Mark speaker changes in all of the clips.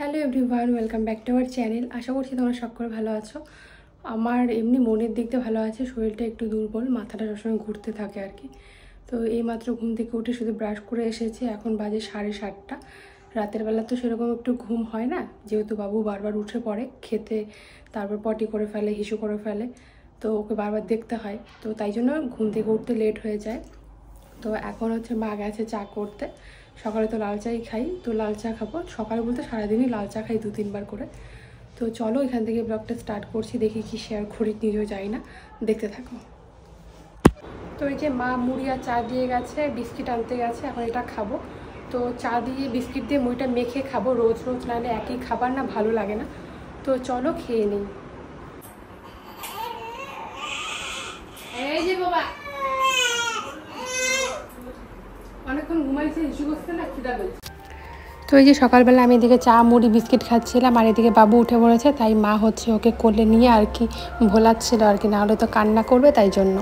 Speaker 1: Hello everyone, welcome back to our channel. আশা করছি তোমরা সকলে ভালো আছো। আমার এমনি মনের দিক দিয়ে ভালো আছে, শরীরটা একটু দুর্বল, মাথাটা সবসময় ঘুরতে থাকে আর কি। তো এইমাত্র ঘুম থেকে উঠে শুধু ব্রাশ করে এসেছি, এখন বাজে 7:30। রাতের বেলা তো সেরকম একটু ঘুম হয় না, যেহেতু বাবু বারবার উঠে পড়ে খেতে, তারপর পটি করে ফেলে, হিসু করে ফেলে, তো ওকে বারবার দেখতে হয়, তো তাই জন্য ঘুম থেকে উঠতে লেট হয়ে যায়। তো এখন হচ্ছে মা গেছে চা করতে। সকালে তো লাল চাই খাই, তো লাল চা খাবো। সকালে বলতে সারাদিনই লাল চা খাই 2-3 বার করে। তো চলো এখান থেকে ব্লগটা স্টার্ট করছি, দেখি কি শেয়ার করি, নিজেও যাই না, দেখতে থাকো। তো এই যে মা মুড়ি আর চা দিয়ে গেছে, বিস্কিট আনতে গেছে, এখন এটা খাবো। তো চা দিয়ে বিস্কিট দিয়ে মুড়িটা মেখে খাবো, রোজ রোজ নাহলে একই খাবার না ভালো লাগে না। তো চলো খেয়ে নিই। এই যে বাবা অনেকক্ষণ ঘুমাইছে, হিসু করছে না, খিদা পেয়েছে। তো এই যে সকালবেলা আমি এদিকে চা মুড়ি বিস্কিট খাচ্ছিলাম, আর এদিকে বাবু উঠে পড়েছে, তাই মা হচ্ছে ওকে কোলে নিয়ে আর কি ভোলাচ্ছিল আর কি, নাহলে তো কান্না করবে, তাই জন্য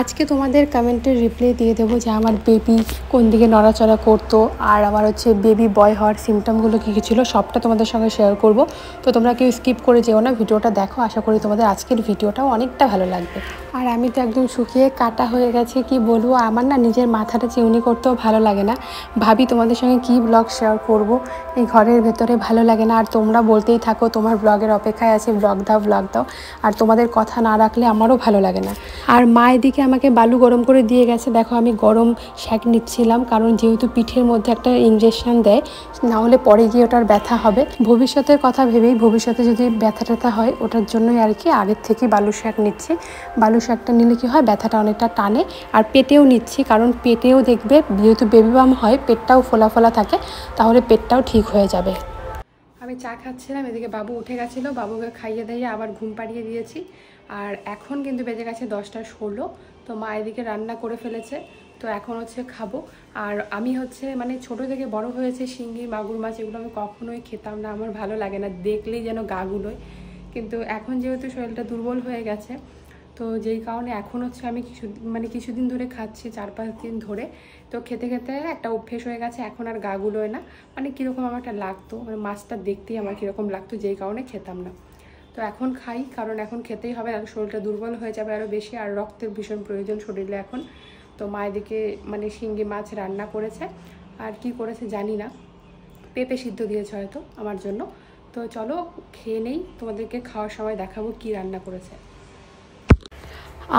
Speaker 1: আজকে তোমাদের কমেন্টের রিপ্লাই দিয়ে দেবো যে আমার বেবি কোন দিকে নড়াচড়া করতো, আর আমার হচ্ছে বেবি বয় হওয়ার সিমটমগুলো কী কী ছিল সবটা তোমাদের সঙ্গে শেয়ার করব। তো তোমরা কেউ স্কিপ করে যেও না, ভিডিওটা দেখো, আশা করি তোমাদের আজকের ভিডিওটাও অনেকটা ভালো লাগবে। আর আমি তো একদম শুকিয়ে কাটা হয়ে গেছে, কি বলবো, আমার না নিজের মাথাটা চিউনি করতেও ভালো লাগে না, ভাবি তোমাদের সঙ্গে কি ব্লগ শেয়ার করব, এই ঘরের ভেতরে ভালো লাগে না। আর তোমরা বলতেই থাকো তোমার ব্লগের অপেক্ষায় আছে, ব্লগ দাও, আর তোমাদের কথা না রাখলে আমারও ভালো লাগে না। আর মা এদিকে আমাকে বালু গরম করে দিয়ে গেছে, দেখো আমি গরম শ্যাক নিচ্ছিলাম, কারণ যেহেতু পিঠের মধ্যে একটা ইনজেকশন দেয়, না হলে পরে গিয়ে ওটার ব্যথা হবে, ভবিষ্যতের কথা ভেবেই, ভবিষ্যতে যদি ব্যথা ট্যাথা হয় ওটার জন্যই আর কি আগের থেকে বালু শ্যাক নিচ্ছি। বালু শ্যাকটা নিলে কি হয়, ব্যথাটা অনেকটা টানে। আর পেটেও নিচ্ছি, কারণ পেটেও দেখবে যেহেতু বেবি বাম হয়, পেটটাও ফোলা ফোলা থাকে, তাহলে পেটটাও ঠিক হয়ে যাবে। আমি চা খাচ্ছিলাম, এদিকে বাবু উঠে গেছিলো, বাবুকে খাইয়ে দিয়ে আবার ঘুম পাড়িয়ে দিয়েছি। আর এখন কিন্তু বেজে গেছে 10:16। তো মা এদিকে রান্না করে ফেলেছে, তো এখন হচ্ছে খাবো। আর আমি হচ্ছে মানে ছোটো থেকে বড় হয়েছে, শিঙ্গি মাগুর মাছ এগুলো আমি কখনোই খেতাম না, আমার ভালো লাগে না, দেখলেই যেন গা গুলোয়। কিন্তু এখন যেহেতু শরীরটা দুর্বল হয়ে গেছে, তো যেই কারণে এখন হচ্ছে আমি কিছুদিন ধরে খাচ্ছি, 4-5 দিন ধরে। তো খেতে খেতে একটা অভ্যেস হয়ে গেছে, এখন আর গা গুলোয় না, মানে কীরকম আমার একটা লাগতো, মানে মাছটা দেখতেই আমার কীরকম লাগতো, যেই কারণে খেতাম না। তো এখন খাই, কারণ এখন খেতেই হবে, আর শরীরটা দুর্বল হয়ে যাবে আরও বেশি, আর রক্তের ভীষণ প্রয়োজন শরীরে এখন। তো মা এদিকে মানে শিঙ্গি মাছ রান্না করেছে, আর কি করেছে জানি না, পেঁপে সিদ্ধ দিয়েছে হয়তো আমার জন্য। তো চলো খেয়ে নেই, তোমাদেরকে খাওয়ার সময় দেখাবো কি রান্না করেছে।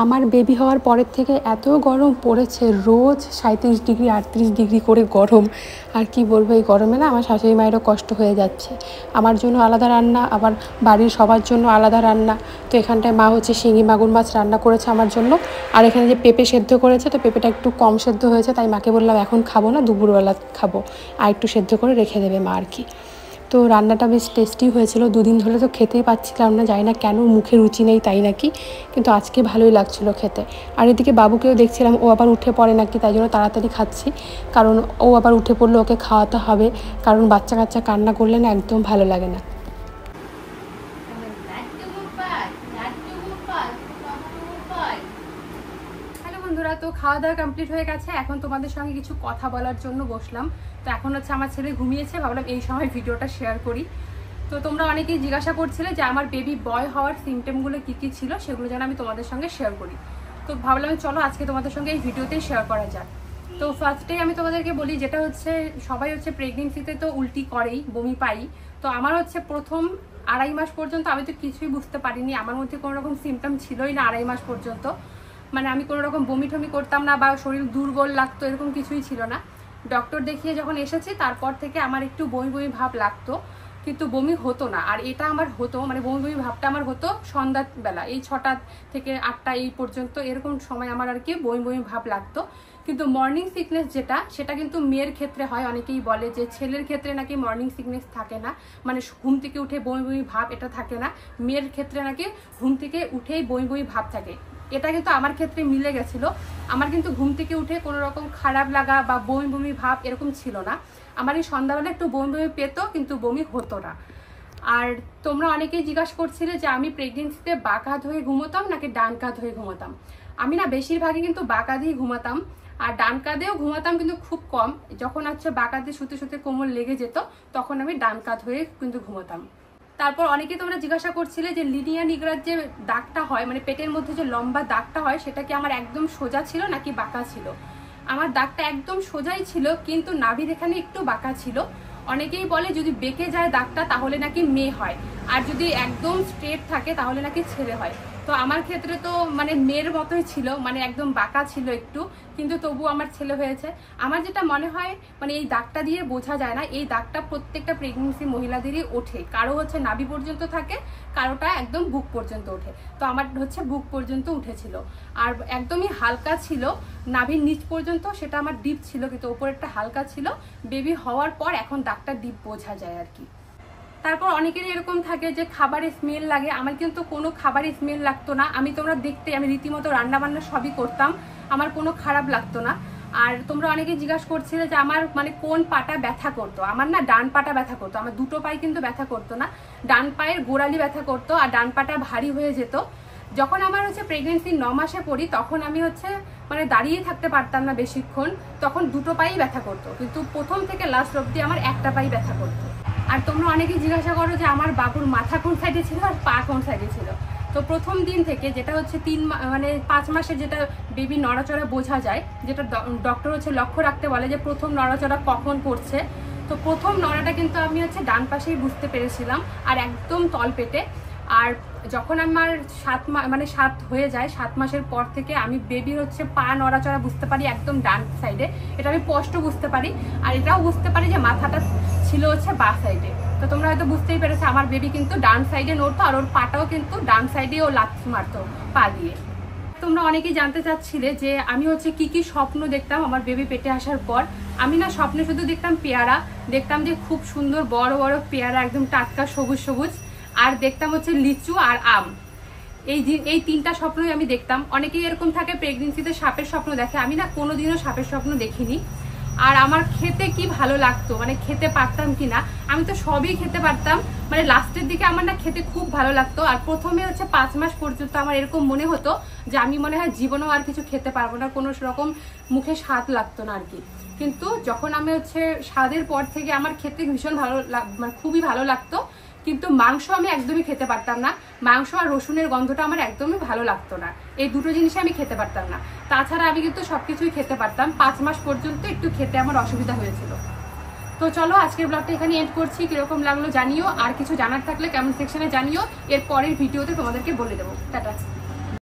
Speaker 1: আমার বেবি হওয়ার পরের থেকে এত গরম পড়েছে, রোজ 37 ডিগ্রি 38 ডিগ্রি করে গরম। আর কি বলবো, এই গরমে না আমার শাশুড়ি মায়েরও কষ্ট হয়ে যাচ্ছে, আমার জন্য আলাদা রান্না, আবার বাড়ির সবার জন্য আলাদা রান্না। তো এখানটায় মা হচ্ছে শিঙি মাগুর মাছ রান্না করেছে আমার জন্য, আর এখানে যে পেঁপে সেদ্ধ করেছে, তো পেঁপেটা একটু কম সেদ্ধ হয়েছে, তাই মাকে বললাম এখন খাবো না, দুপুরবেলা খাবো, আর একটু সেদ্ধ করে রেখে দেবে মা আর কি। তো রান্নাটা বেশ টেস্টি হয়েছিল, 2 দিন ধরে তো খেতেই পাচ্ছিলাম না, জানি না কেন, মুখে রুচি নেই তাই নাকি, কিন্তু আজকে ভালোই লাগছিল খেতে। আর এদিকে বাবুকেও দেখছিলাম, ও আবার উঠে পড়ে নাকি, তাই জন্য তাড়াতাড়ি খাচ্ছি, কারণ ও আবার উঠে পড়লে ওকে খাওয়াতে হবে, কারণ বাচ্চা কাচ্চা কান্না করলে না একদম ভালো লাগে না। হ্যালো বন্ধুরা, তো খাওয়া দাওয়া কমপ্লিট হয়ে গেছে, এখন তোমাদের সঙ্গে কিছু কথা বলার জন্য বসলাম। তো এখন হচ্ছে আমার ছেলে ঘুমিয়েছে, ভাবলাম এই সময় ভিডিওটা শেয়ার করি। তো তোমরা অনেকেই জিজ্ঞাসা করছিলে যে আমার বেবি বয় হওয়ার সিমটমগুলো কী কী ছিল, সেগুলো যেন আমি তোমাদের সঙ্গে শেয়ার করি। তো ভাবলাম চলো আজকে তোমাদের সঙ্গে এই ভিডিওতেই শেয়ার করা যাক। তো ফার্স্টেই আমি তোমাদেরকে বলি, যেটা হচ্ছে সবাই হচ্ছে প্রেগনেন্সিতে তো উল্টি করেই, বমি পাই। তো আমার হচ্ছে প্রথম 2.5 মাস পর্যন্ত আমি তো কিছুই বুঝতে পারিনি, আমার মধ্যে কোনো রকম সিমটম ছিলই না 2.5 মাস পর্যন্ত, মানে আমি কোনো রকম বমি টমি করতাম না, বা শরীর দুর্বল লাগতো, এরকম কিছুই ছিল না। ডক্টর দেখিয়ে যখন এসেছি তারপর থেকে আমার একটু বমি বমি ভাব লাগতো, কিন্তু বমি হতো না। আর এটা আমার হতো, মানে বমি বমি ভাবটা আমার হতো সন্ধ্যাবেলা, এই 6টা থেকে 8টা এই পর্যন্ত, এরকম সময় আমার আর কি বমি বমি ভাব লাগতো। কিন্তু মর্নিং সিকনেস যেটা, সেটা কিন্তু মেয়ের ক্ষেত্রে হয়, অনেকেই বলে যে ছেলের ক্ষেত্রে নাকি মর্নিং সিকনেস থাকে না, মানে ঘুম থেকে উঠে বমি বমি ভাব এটা থাকে না, মেয়ের ক্ষেত্রে নাকি ঘুম থেকে উঠেই বমি বমি ভাব থাকে। এটা কিন্তু আমার ক্ষেত্রে মিলে গেছিলো, আমার কিন্তু ঘুম থেকে উঠে কোনো রকম খারাপ লাগা বা বমি বমি ভাব এরকম ছিল না, আমার এই সন্ধ্যাবেলা একটু বমি বমি পেত, কিন্তু বমি হতো না। আর তোমরা অনেকেই জিজ্ঞাসা করছিলে যে আমি প্রেগনেন্সিতে বাঁকা হয়ে ঘুমোতাম নাকি ডান কাত হয়ে ঘুমোতাম। আমি না বেশিরভাগই কিন্তু বাঁকা দিয়ে ঘুমাতাম, আর ডান কাঁধেও ঘুমাতাম কিন্তু খুব কম, যখন হচ্ছে বাঁকাতে শুতে শুতে কোমর লেগে যেত তখন আমি ডান কাঁধ হয়ে কিন্তু ঘুমাতাম। তারপর অনেকে তোমরা জিজ্ঞাসা করছিলে যে লিনিয়া নিগ্রার যে দাগটা হয়, মানে পেটের মধ্যে যে লম্বা দাগটা হয়, সেটা কি আমার একদম সোজা ছিল নাকি বাঁকা ছিল? আমার দাগটা একদম সোজাই ছিল, কিন্তু নাভির এখানে একটু বাঁকা ছিল। অনেকেই বলে যদি বেঁকে যায় দাগটা তাহলে নাকি মেয়ে হয়, আর যদি একদম স্ট্রেট থাকে তাহলে নাকি ছেলে হয়। তো আমার ক্ষেত্রে তো মানে মেয়ের মতোই ছিল, মানে একদম বাঁকা ছিল একটু, কিন্তু তবু আমার ছেলে হয়েছে। আমার যেটা মনে হয় মানে এই দাগটা দিয়ে বোঝা যায় না, এই দাগটা প্রত্যেকটা প্রেগনেন্সি মহিলাদেরই ওঠে, কারো হচ্ছে নাভি পর্যন্ত থাকে, কারোটা একদম বুক পর্যন্ত ওঠে। তো আমার হচ্ছে বুক পর্যন্ত উঠেছিল, আর একদমই হালকা ছিল নাভির নিচ পর্যন্ত, সেটা আমার ডিপ ছিল, কিন্তু ওপরেরটা হালকা ছিল। বেবি হওয়ার পর এখন দাগটা ডিপ বোঝা যায় আর কি। তারপর অনেকেরই এরকম থাকে যে খাবারের স্মেল লাগে, আমার কিন্তু কোনো খাবারের স্মেল লাগতো না। তোমরা দেখতে আমি রীতিমতো রান্না বান্না সবই করতাম, আমার কোনো খারাপ লাগতো না। আর তোমরা অনেকে জিজ্ঞাসা করছিলে যে আমার মানে কোন পাটা ব্যথা করতো। আমার না ডান পাটা ব্যথা করতো, আমার দুটো পায়ে কিন্তু ব্যথা করতো না, ডান পায়ের গোড়ালি ব্যথা করতো, আর ডান পাটা ভারী হয়ে যেত। যখন আমার হচ্ছে প্রেগনেন্সি 9 মাসে পড়ি তখন আমি হচ্ছে মানে দাঁড়িয়ে থাকতে পারতাম না বেশিক্ষণ, তখন দুটো পায়েই ব্যথা করতো, কিন্তু প্রথম থেকে লাস্ট অব্দি আমার একটা পাই ব্যথা করতো। আর তোমরা অনেকেই জিজ্ঞাসা করো যে আমার বাবুর মাথা কোন সাইডে ছিল আর পা কোন সাইডে ছিল। তো প্রথম দিন থেকে যেটা হচ্ছে 5 মাসে যেটা বেবি নড়াচড়া বোঝা যায়, যেটা ডক্টর হচ্ছে লক্ষ্য রাখতে বলে যে প্রথম নড়াচড়া কখন করছে, তো প্রথম নড়াটা কিন্তু আমি হচ্ছে ডান পাশেই বুঝতে পেরেছিলাম, আর একদম তলপেটে। আর যখন আমার 7 হয়ে যায়, 7 মাসের পর থেকে আমি বেবির হচ্ছে পা নড়াচড়া বুঝতে পারি একদম ডান সাইডে, এটা আমি স্পষ্ট বুঝতে পারি। আর এটাও বুঝতে পারি যে মাথাটা ছিল হচ্ছে বাঁ সাইডে। তো তোমরা হয়তো বুঝতেই পেরেছো আমার বেবি কিন্তু ডান সাইডে নড়তো, আর ওর পাটাও কিন্তু ডান সাইডে ও লাথ মারতো পা দিয়ে। তোমরা অনেকেই জানতে চাচ্ছিলে যে আমি হচ্ছে কি কি স্বপ্ন দেখতাম আমার বেবি পেটে আসার পর। আমি না স্বপ্নে শুধু দেখতাম পেয়ারা, দেখতাম যে খুব সুন্দর বড় বড় পেয়ারা একদম টাটকা সবুজ সবুজ, আর দেখতাম হচ্ছে লিচু আর আম। এই 3টা স্বপ্নই আমি দেখতাম। অনেকেই এরকম থাকে প্রেগনেন্সিতে সাপের স্বপ্ন দেখে, আমি না কোনোদিনও সাপের স্বপ্ন দেখিনি। আর আমার খেতে কি ভালো লাগতো, মানে খেতে পারতাম কিনা, আমি তো সবই খেতে পারতাম, মানে লাস্টের দিকে আমার না খেতে খুব ভালো লাগতো। আর প্রথমে হচ্ছে 5 মাস পর্যন্ত আমার এরকম মনে হতো যে আমি মনে হয় জীবনেও আর কিছু খেতে পারবো না, কোনো রকম মুখে স্বাদ লাগতো না আর কি। কিন্তু যখন আমি হচ্ছে স্বাদের পর থেকে আমার খেতে ভীষণ ভালো মানে খুবই ভালো লাগতো, কিন্তু মাংস আমি একদমই খেতে পারতাম না, মাংস আর রসুনের গন্ধটা আমার একদমই ভালো লাগতো না, এই দুটো জিনিস আমি খেতে পারতাম না। তাছাড়া আমি কিন্তু সবকিছুই খেতে পারতাম। 5 মাস পর্যন্ত একটু খেতে আমার অসুবিধা হয়েছিল। তো চলো আজকের ব্লগটা এখানে এন্ড করছি, কিরকম লাগলো জানিও, আর কিছু জানার থাকলে কমেন্ট সেকশনে জানিও, এর পরের ভিডিওতে তোমাদেরকে বলে দেবো। টাটা।